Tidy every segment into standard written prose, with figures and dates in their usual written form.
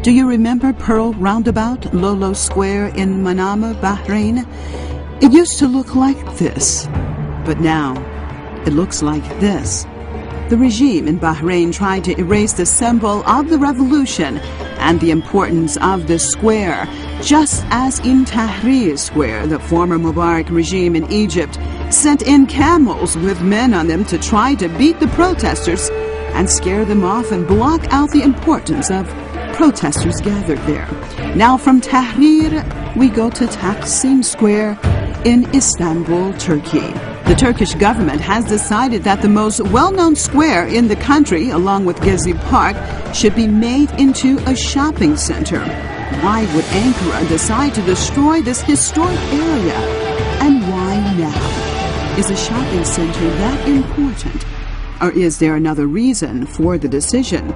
Do you remember Pearl Roundabout, Lolo Square in Manama, Bahrain? It used to look like this, but now it looks like this. The regime in Bahrain tried to erase the symbol of the revolution and the importance of the square, just as in Tahrir Square, the former Mubarak regime in Egypt sent in camels with men on them to try to beat the protesters and scare them off and block out the importance of protesters gathered there. Now from Tahrir, we go to Taksim Square in Istanbul, Turkey. The Turkish government has decided that the most well-known square in the country, along with Gezi Park, should be made into a shopping center. Why would Ankara decide to destroy this historic area? And why now? Is a shopping center that important? Or is there another reason for the decision?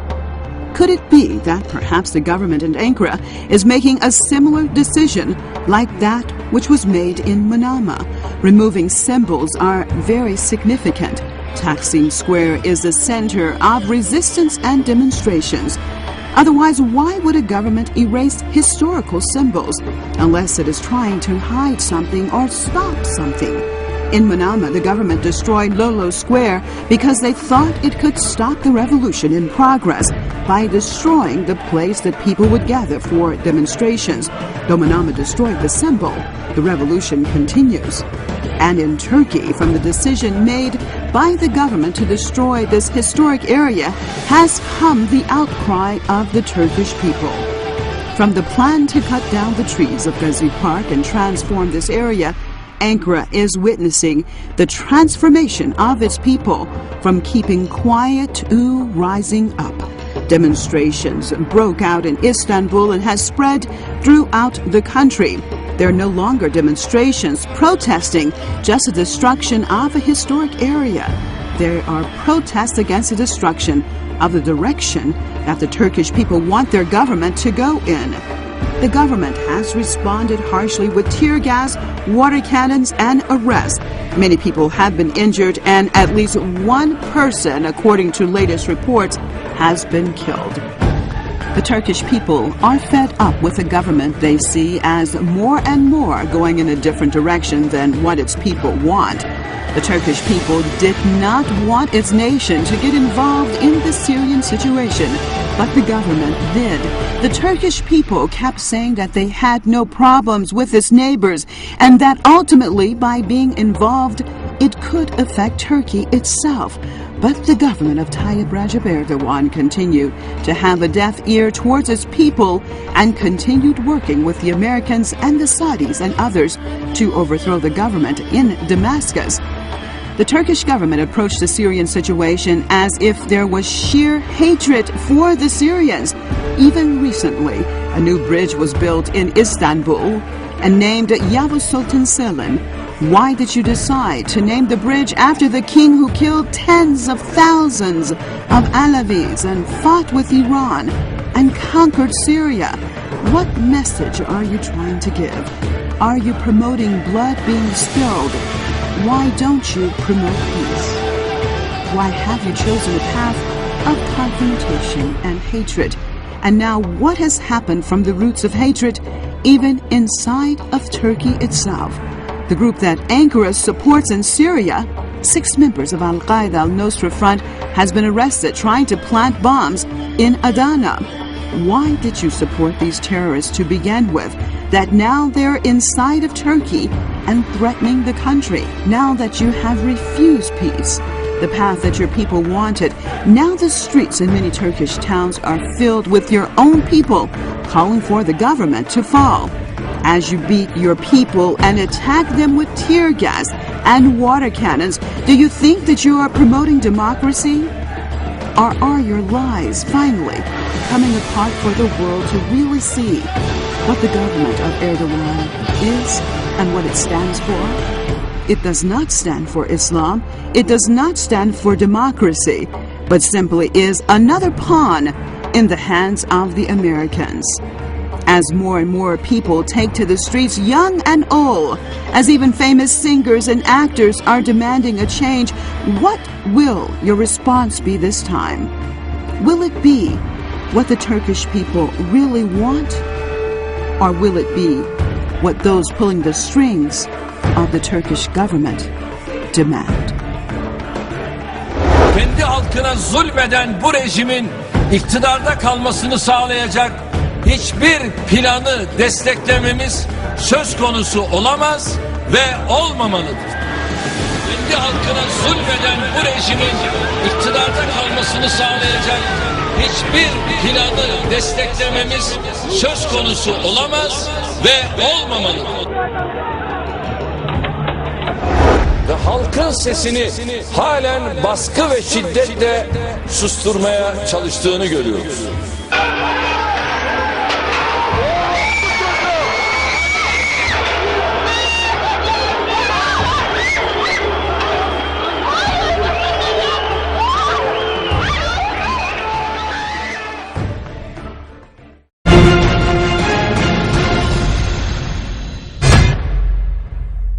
Could it be that perhaps the government in Ankara is making a similar decision like that which was made in Manama? Removing symbols are very significant. Taksim Square is the center of resistance and demonstrations. Otherwise, why would a government erase historical symbols unless it is trying to hide something or stop something? In Manama, the government destroyed Lolo Square because they thought it could stop the revolution in progress by destroying the place that people would gather for demonstrations. Though Manama destroyed the symbol, the revolution continues. And in Turkey, from the decision made by the government to destroy this historic area has come the outcry of the Turkish people. From the plan to cut down the trees of Gezi Park and transform this area, Ankara is witnessing the transformation of its people from keeping quiet to rising up. Demonstrations broke out in Istanbul and has spread throughout the country. There are no longer demonstrations protesting just the destruction of a historic area. There are protests against the destruction of the direction that the Turkish people want their government to go in. The government has responded harshly with tear gas, water cannons, and arrests. Many people have been injured, and at least one person, according to latest reports, has been killed. The Turkish people are fed up with a government they see as more and more going in a different direction than what its people want. The Turkish people did not want its nation to get involved in the Syrian situation, but the government did. The Turkish people kept saying that they had no problems with its neighbors and that ultimately by being involved it could affect Turkey itself. But the government of Tayyip Recep Erdogan continued to have a deaf ear towards its people and continued working with the Americans and the Saudis and others to overthrow the government in Damascus. The Turkish government approached the Syrian situation as if there was sheer hatred for the Syrians. Even recently, a new bridge was built in Istanbul and named Yavuz Sultan Selim. Why did you decide to name the bridge after the king who killed tens of thousands of Alavis and fought with Iran and conquered Syria? What message are you trying to give? Are you promoting blood being spilled? Why don't you promote peace? Why have you chosen a path of confrontation and hatred? And now what has happened from the roots of hatred even inside of Turkey itself? The group that Ankara supports in Syria, 6 members of Al-Qaeda al-Nusra Front has been arrested trying to plant bombs in Adana. Why did you support these terrorists to begin with, that now they're inside of Turkey and threatening the country? Now that you have refused peace, the path that your people wanted, now the streets in many Turkish towns are filled with your own people calling for the government to fall. As you beat your people and attack them with tear gas and water cannons, do you think that you are promoting democracy? Or are your lies finally coming apart for the world to really see what the government of Erdogan is and what it stands for? It does not stand for Islam. It does not stand for democracy, but simply is another pawn in the hands of the Americans. As more and more people take to the streets, young and old, as even famous singers and actors are demanding a change, what will your response be this time? Will it be what the Turkish people really want? Or will it be what those pulling the strings of the Turkish government demand? Kendi halkına zulmeden bu rejimin iktidarda kalmasını sağlayacak hiçbir planı desteklememiz söz konusu olamaz ve olmamalıdır. Kendi halkına zulmeden bu rejimin iktidarda kalmasını sağlayacak hiçbir planı desteklememiz söz konusu olamaz ve olmamalıdır. Ve halkın sesini halen baskı ve şiddetle susturmaya çalıştığını görüyoruz.